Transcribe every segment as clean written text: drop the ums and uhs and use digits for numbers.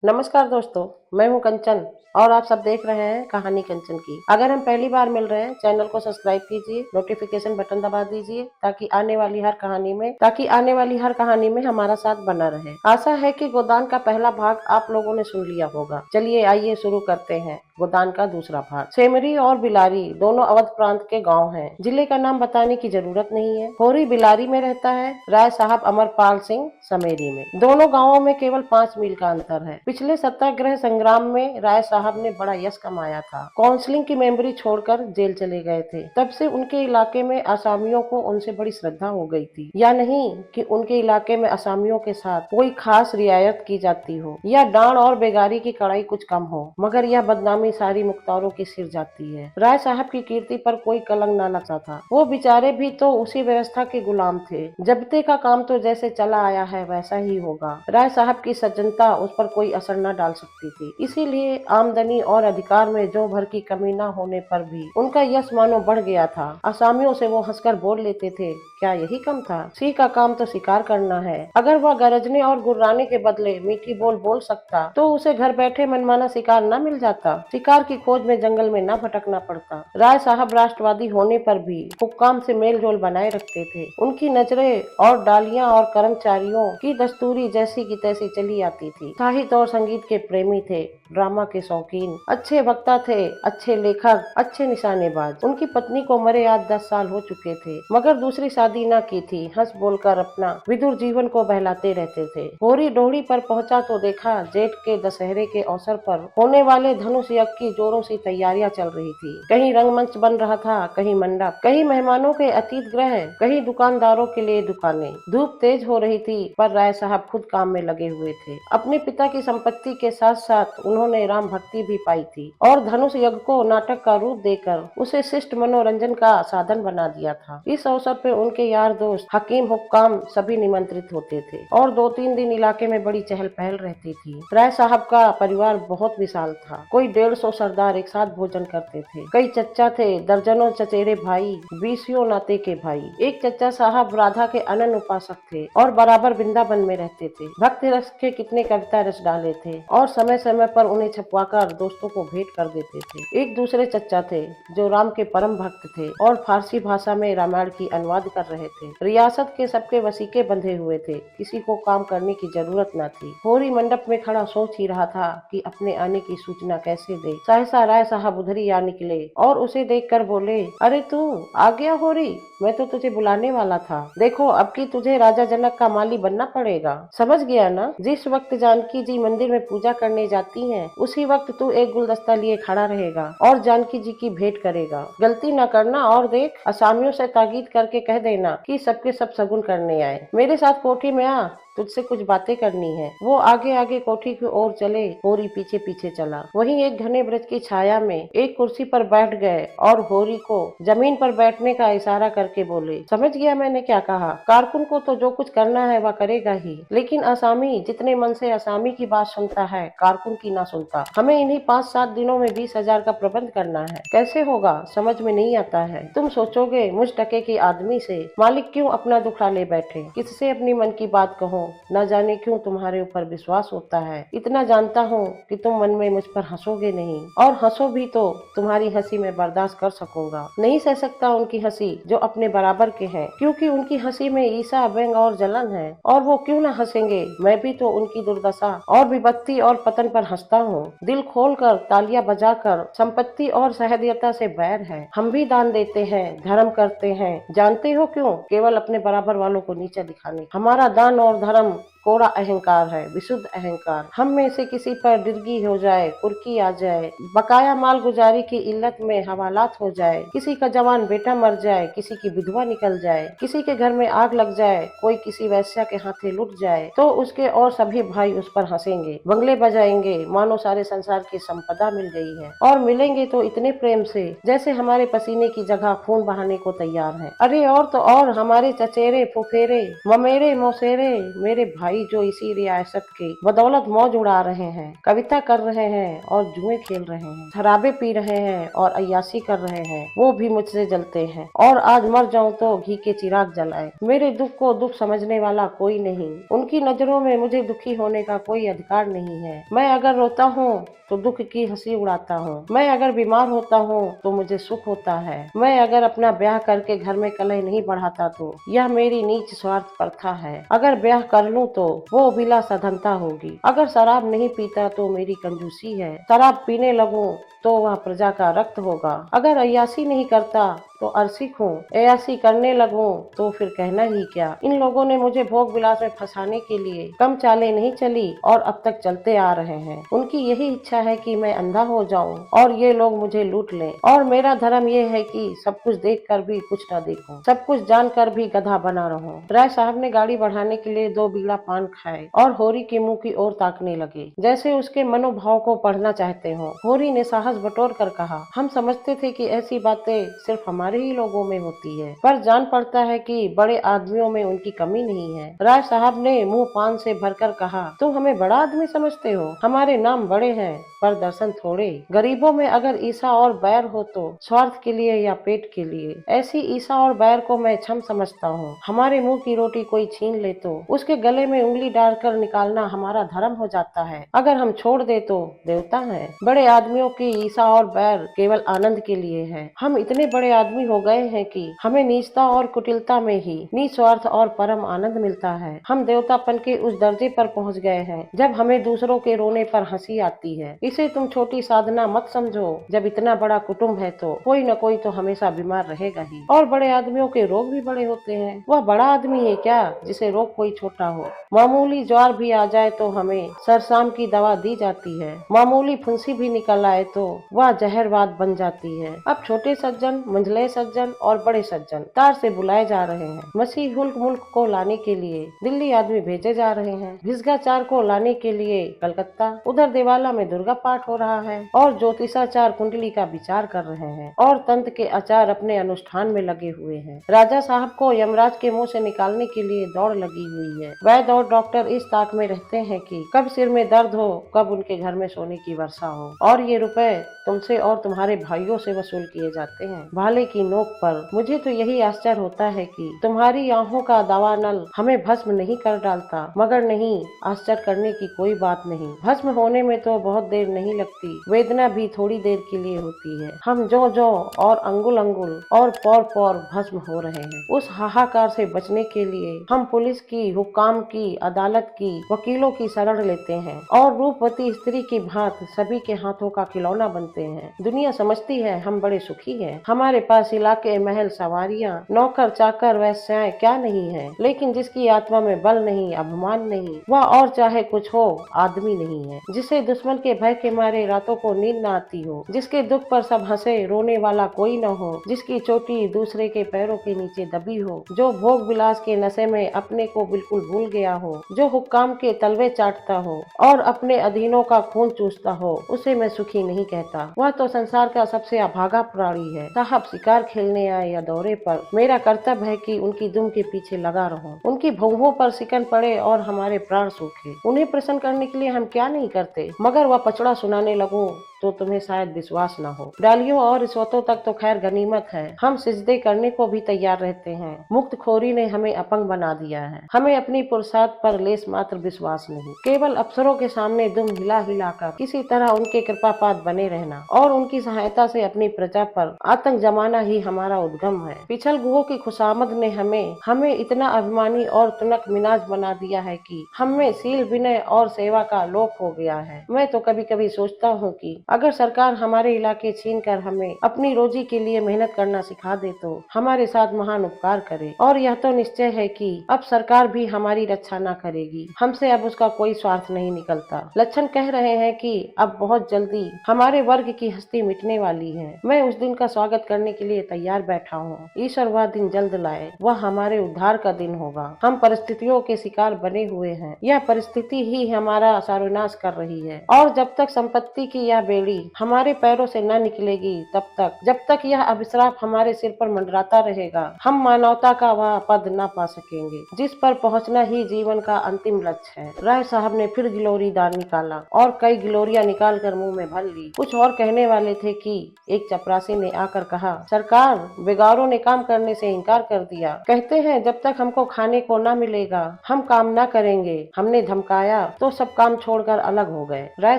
नमस्कार दोस्तों, मैं हूं कंचन और आप सब देख रहे हैं कहानी कंचन की। अगर हम पहली बार मिल रहे हैं, चैनल को सब्सक्राइब कीजिए, नोटिफिकेशन बटन दबा दीजिए ताकि आने वाली हर कहानी में हमारा साथ बना रहे। आशा है कि गोदान का पहला भाग आप लोगों ने सुन लिया होगा। चलिए आइए शुरू करते हैं गोदान का दूसरा भाग। सेमरी और बिलारी दोनों अवध प्रांत के गाँव है। जिले का नाम बताने की जरूरत नहीं है। होरी बिलारी में रहता है, राय साहब अमरपाल सिंह समेरी में। दोनों गाँवों में केवल 5 मील का अंतर है। पिछले सत्याग्रह संग्राम में राय साहब ने बड़ा यश कमाया था। काउंसलिंग की मेंबरी छोड़कर जेल चले गए थे। तब से उनके इलाके में आसामियों को उनसे बड़ी श्रद्धा हो गई थी। या नहीं कि उनके इलाके में आसामियों के साथ कोई खास रियायत की जाती हो या डांड और बेगारी की कड़ाई कुछ कम हो, मगर यह बदनामी सारी मुख्तारों के सिर जाती है। राय साहब की कीर्ति पर कोई कलंक न लगता था। वो बेचारे भी तो उसी व्यवस्था के गुलाम थे। जब्ते का काम तो जैसे चला आया है वैसा ही होगा। राय साहब की सज्जनता उस पर कोई असर न डाल सकती थी। इसीलिए आमदनी और अधिकार में जो भर की कमी न होने पर भी उनका यश मानो बढ़ गया था। आसामियों से वो हंसकर बोल लेते थे, क्या यही कम था? सिंह का काम तो शिकार करना है। अगर वह गरजने और गुर्राने के बदले मीठी बोल बोल सकता तो उसे घर बैठे मनमाना शिकार न मिल जाता। शिकार की खोज में जंगल में न भटकना पड़ता। राय साहब राष्ट्रवादी होने पर भी हुक्काम से मेल जोल बनाए रखते थे। उनकी नजरें और डालियां और कर्मचारियों की दस्तूरी जैसी की तैसी चली आती थी। साहित्य और संगीत के प्रेमी थे, ड्रामा के शौकीन, अच्छे वक्ता थे, अच्छे लेखक, अच्छे निशानेबाज। उनकी पत्नी को मरे आज 10 साल हो चुके थे, मगर दूसरी शादी न की थी। हंस बोलकर अपना विदुर जीवन को बहलाते रहते थे। होरी डोहरी पर पहुंचा तो देखा जेठ के दशहरे के अवसर पर होने वाले धनुष यज्ञ की जोरों से तैयारियां चल रही थी। कहीं रंगमंच बन रहा था, कहीं मंडप, कहीं मेहमानों के अतिथि गृह, कहीं दुकानदारों के लिए दुकानें। धूप तेज हो रही थी पर राय साहब खुद काम में लगे हुए थे। अपने पिता की संपत्ति के साथ साथ उन्होंने राम भक्ति भी पाई थी और धनुष यज्ञ को नाटक का रूप देकर उसे शिष्ट मनोरंजन का साधन बना दिया था। इस अवसर पे उनके यार दोस्त, हकीम, हुक्काम सभी निमंत्रित होते थे और 2-3 दिन इलाके में बड़ी चहल पहल रहती थी। राय साहब का परिवार बहुत विशाल था। कोई 150 सरदार एक साथ भोजन करते थे। कई चच्चा थे, दर्जनों चचेरे भाई, 20 नाते के भाई। एक चच्चा साहब राधा के अनन्य उपासक थे और बराबर वृंदावन में रहते थे। भक्त रस के कितने कविता रच डाले थे और समय समय पर उन्हें छपवाकर दोस्तों को भेंट कर देते थे। एक दूसरे चच्चा थे जो राम के परम भक्त थे और फारसी भाषा में रामायण की अनुवाद कर रहे थे। रियासत के सबके वसीके बंधे हुए थे, किसी को काम करने की जरूरत न थी। होरी मंडप में खड़ा सोच ही रहा था कि अपने आने की सूचना कैसे दे। सहसा राय साहब उधर ही आ निकले और उसे देखकर बोले, अरे तू आ गया होरी, मैं तो तुझे बुलाने वाला था। देखो अब की तुझे राजा जनक का माली बनना पड़ेगा। समझ गया ना? जिस वक्त जानकी जी मंदिर में पूजा करने जाती हैं, उसी वक्त तू एक गुलदस्ता लिए खड़ा रहेगा और जानकी जी की भेंट करेगा। गलती न करना और देख, असामियों से ताकीद करके कह देना कि सबके सब सगुन करने आए। मेरे साथ कोठी में आ, तुझसे कुछ बातें करनी है। वो आगे आगे कोठी की ओर चले, होरी पीछे पीछे चला। वहीं एक घने वृक्ष की छाया में एक कुर्सी पर बैठ गए और होरी को जमीन पर बैठने का इशारा करके बोले, समझ गया मैंने क्या कहा? कारकुन को तो जो कुछ करना है वह करेगा ही, लेकिन आसामी जितने मन से आसामी की बात सुनता है, कारकुन की ना सुनता। हमें इन्हीं 5-7 दिनों में 20,000 का प्रबंध करना है। कैसे होगा समझ में नहीं आता है। तुम सोचोगे मुझ टके के आदमी से मालिक क्यों अपना दुखड़ा ले बैठे, किससे अपनी मन की बात कहो। न जाने क्यों तुम्हारे ऊपर विश्वास होता है। इतना जानता हूँ कि तुम मन में मुझ पर हंसोगे नहीं, और हंसो भी तो तुम्हारी हंसी में बर्दाश्त कर सकूंगा। नहीं सह सकता उनकी हंसी जो अपने बराबर के हैं, क्योंकि उनकी हंसी में ईर्ष्या, व्यंग और जलन है। और वो क्यों न हंसेंगे, मैं भी तो उनकी दुर्दशा और विपत्ति और पतन पर हंसता हूँ। दिल खोल कर, तालियां बजाकर, संपत्ति और सहृदयता से बैर है। हम भी दान देते हैं, धर्म करते हैं, जानते हो क्यों? केवल अपने बराबर वालों को नीचा दिखाने। हमारा दान और धर्म कोरा अहंकार है, विशुद्ध अहंकार। हम में से किसी पर डिरगी हो जाए, कुर्की आ जाए, बकाया माल गुजारी की इल्लत में हवालात हो जाए, किसी का जवान बेटा मर जाए, किसी की विधवा निकल जाए, किसी के घर में आग लग जाए, कोई किसी वैश्या के हाथे लुट जाए, तो उसके और सभी भाई उस पर हंसेंगे, बंगले बजाएंगे, मानो सारे संसार की संपदा मिल गई है। और मिलेंगे तो इतने प्रेम से जैसे हमारे पसीने की जगह खून बहाने को तैयार है। अरे और तो और हमारे चचेरे, फुफेरे, ममेरे, मौसेरे, मेरे भाई भाई जो इसी रियासत के बदौलत मौज उड़ा रहे हैं, कविता कर रहे हैं और जुए खेल रहे हैं, शराबे पी रहे हैं और अय्याशी कर रहे हैं, वो भी मुझसे जलते हैं। और आज मर जाऊं तो घी के चिराग जलाए। मेरे दुख को दुख समझने वाला कोई नहीं, उनकी नजरों में मुझे दुखी होने का कोई अधिकार नहीं है। मैं अगर रोता हूँ तो दुख की हंसी उड़ाता हूँ, मैं अगर बीमार होता हूँ तो मुझे सुख होता है, मैं अगर अपना ब्याह करके घर में कलह नहीं बढ़ाता तो यह मेरी नीच स्वार्थ प्रथा है। अगर ब्याह कर लूँ तो वो बिला सधनता होगी। अगर शराब नहीं पीता तो मेरी कंजूसी है, शराब पीने लगूं तो वह प्रजा का रक्त होगा। अगर अय्याशी नहीं करता तो अरसिक हूँ, अय्याशी करने लगूं तो फिर कहना ही क्या। इन लोगों ने मुझे भोग विलास में फंसाने के लिए कम चालें नहीं चली और अब तक चलते आ रहे हैं। उनकी यही इच्छा है कि मैं अंधा हो जाऊं और ये लोग मुझे लूट लें। और मेरा धर्म ये है कि सब कुछ देख कर भी कुछ न देखूं, सब कुछ जान कर भी गधा बना रहूं। राय साहब ने गाड़ी बढ़ाने के लिए 2 बीड़ा पान खाए और होरी के मुंह की ओर ताकने लगे, जैसे उसके मनोभाव को पढ़ना चाहते हो। होरी ने साहस बटोर कर कहा, हम समझते थे कि ऐसी बातें सिर्फ हमारे ही लोगों में होती है, पर जान पड़ता है कि बड़े आदमियों में उनकी कमी नहीं है। राय साहब ने मुंह पान से भरकर कहा, तुम हमें बड़ा आदमी समझते हो, हमारे नाम बड़े हैं पर दर्शन थोड़े। गरीबों में अगर ईर्ष्या और बैर हो तो स्वार्थ के लिए या पेट के लिए। ऐसी ईर्ष्या और बैर को मैं क्षम समझता हूँ। हमारे मुंह की रोटी कोई छीन ले तो उसके गले में उंगली डालकर निकालना हमारा धर्म हो जाता है, अगर हम छोड़ दे तो देवता है। बड़े आदमियों की ईर्ष्या और बैर केवल आनंद के लिए है। हम इतने बड़े आदमी हो गए हैं कि हमें नीचता और कुटिलता में ही निस्वार्थ और परम आनंद मिलता है। हम देवतापन के उस दर्जे पर पहुंच गए हैं जब हमें दूसरों के रोने पर हंसी आती है। इसे तुम छोटी साधना मत समझो, जब इतना बड़ा कुटुंब है तो कोई न कोई तो हमेशा बीमार रहेगा ही, और बड़े आदमियों के रोग भी बड़े होते हैं। वह बड़ा आदमी है क्या जिसे रोग कोई छोटा हो। मामूली ज्वार भी आ जाए तो हमें सरसाम की दवा दी जाती है, मामूली फुंसी भी निकल आए तो वह जहरवाद बन जाती है। अब छोटे सज्जन, मंझले सज्जन और बड़े सज्जन तार से बुलाए जा रहे हैं। मसीह हुल्क मुल्क को लाने के लिए दिल्ली आदमी भेजे जा रहे हैं, भिस्गाचार को लाने के लिए कलकत्ता। उधर देवाला में दुर्गा पाठ हो रहा है और ज्योतिषाचार कुंडली का विचार कर रहे हैं और तंत्र के आचार अपने अनुष्ठान में लगे हुए हैं। राजा साहब को यमराज के मुंह से निकालने के लिए दौड़ लगी हुई है। वैद्य और डॉक्टर इस ताक में रहते हैं कि कब सिर में दर्द हो, कब उनके घर में सोने की वर्षा हो। और ये रुपए तुमसे और तुम्हारे भाइयों से वसूल किए जाते हैं भाले की नोक पर। मुझे तो यही आश्चर्य होता है कि तुम्हारी आंखों का दावा नल हमें भस्म नहीं कर डालता। मगर नहीं, आश्चर्य करने की कोई बात नहीं, भस्म होने में तो बहुत देर नहीं लगती, वेदना भी थोड़ी देर के लिए होती है। हम जो जो और अंगुल अंगुल और पौर पौर भस्म हो रहे हैं। उस हाहाकार से बचने के लिए हम पुलिस की, हुक्काम की, अदालत की, वकीलों की शरण लेते हैं और रूपवती स्त्री की भांति सभी के हाथों का खिलौना बनते हैं। दुनिया समझती है हम बड़े सुखी हैं, हमारे पास इलाके, महल, सवारियां, नौकर चाकर, वैश्याएं क्या नहीं है, लेकिन जिसकी आत्मा में बल नहीं, अभिमान नहीं, वह और चाहे कुछ हो आदमी नहीं है। जिसे दुश्मन के भय के मारे रातों को नींद न आती हो, जिसके दुख पर सब हंसे, रोने वाला कोई न हो, जिसकी चोटी दूसरे के पैरों के नीचे दबी हो, जो भोग विलास के नशे में अपने को बिल्कुल भूल गया हो, जो हुक्काम के तलवे चाटता हो और अपने अधीनों का खून चूसता हो, उसे मैं सुखी नहीं कहता। वह तो संसार का सबसे अभागा प्राणी है। साहब शिकार खेलने आए या दौरे पर, मेरा कर्तव्य है कि उनकी दुम के पीछे लगा रहूं, उनकी भौहों पर सिकन पड़े और हमारे प्राण सूखे। उन्हें प्रसन्न करने के लिए हम क्या नहीं करते, मगर वह पचड़ा सुनाने लगूं तो तुम्हें शायद विश्वास न हो। डालियों और रिश्वतों तक तो खैर गनीमत है, हम सिजदे करने को भी तैयार रहते हैं। मुक्त खोरी ने हमें अपंग बना दिया है, हमें अपनी पुरुषार्थ पर लेस मात्र विश्वास नहीं। केवल अफसरों के सामने दुम हिला हिलाकर किसी तरह उनके कृपापात बने रहना और उनकी सहायता से अपनी प्रजा पर आतंक जमाना ही हमारा उद्गम है। पिछल गुहों की खुशामद ने हमें इतना अभिमानी और तुनक मिनाज बना दिया है कि हमें शील, विनय और सेवा का लोप हो गया है। मैं तो कभी कभी सोचता हूँ कि अगर सरकार हमारे इलाके छीन कर हमें अपनी रोजी के लिए मेहनत करना सिखा दे तो हमारे साथ महान उपकार करे। और यह तो निश्चय है कि अब सरकार भी हमारी रक्षा न करेगी, हमसे अब उसका कोई स्वार्थ नहीं निकलता। लक्षण कह रहे हैं कि अब बहुत जल्दी हमारे वर्ग की हस्ती मिटने वाली है। मैं उस दिन का स्वागत करने के लिए तैयार बैठा हूँ। ईश्वर वह दिन जल्द लाए, वह हमारे उद्धार का दिन होगा। हम परिस्थितियों के शिकार बने हुए हैं, यह परिस्थिति ही हमारा सर्वनाश कर रही है और जब तक संपत्ति की यह टेढ़ी हमारे पैरों से न निकलेगी तब तक, जब तक यह अभिश्राप हमारे सिर पर मंडराता रहेगा, हम मानवता का वह पद न पा सकेंगे जिस पर पहुंचना ही जीवन का अंतिम लक्ष्य है। राय साहब ने फिर गिलोरी दान निकाला और कई गिलोरियां निकाल कर मुंह में भर ली। कुछ और कहने वाले थे कि एक चपरासी ने आकर कहा, सरकार, बेगारों ने काम करने से इनकार कर दिया। कहते हैं जब तक हमको खाने को न मिलेगा हम काम न करेंगे। हमने धमकाया तो सब काम छोड़कर अलग हो गए। राय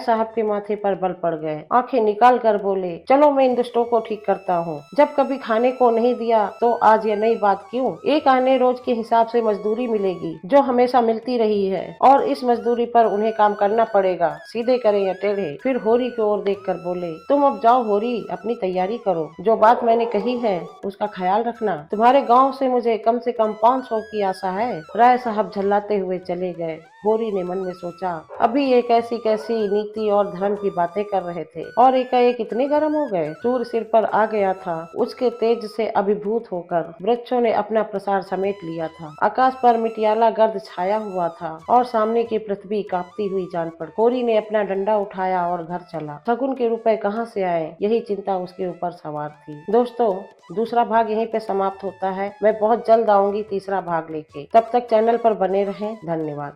साहब के माथे पर बल पड़ गए। आंखें निकाल कर बोले, चलो मैं इन दुष्टों को ठीक करता हूँ। जब कभी खाने को नहीं दिया तो आज ये नई बात क्यों? एक आने रोज के हिसाब से मजदूरी मिलेगी जो हमेशा मिलती रही है और इस मजदूरी पर उन्हें काम करना पड़ेगा, सीधे करें या टेढ़े। फिर होरी की ओर देखकर बोले, तुम अब जाओ होरी, अपनी तैयारी करो। जो बात मैंने कही है उसका ख्याल रखना। तुम्हारे गांव से कम 500 की आशा है। राय साहब झल्लाते हुए चले गए। होरी ने मन में सोचा, अभी ये कैसी कैसी नीति और धर्म की बातें कर रहे थे और एकाएक इतने गर्म हो गए। सूर्य सिर पर आ गया था। उसके तेज से अभिभूत होकर वृक्षों ने अपना प्रसार समेट लिया था। आकाश पर मिटियाला गर्द छाया हुआ था और सामने की पृथ्वी कांपती हुई जान पड़ी। होरी ने अपना डंडा उठाया और घर चला। शगुन के रुपए कहाँ से आए, यही चिंता उसके ऊपर सवार थी। दोस्तों, दूसरा भाग यहीं पे समाप्त होता है। मैं बहुत जल्द आऊंगी तीसरा भाग लेके। तब तक चैनल पर बने रहें। धन्यवाद।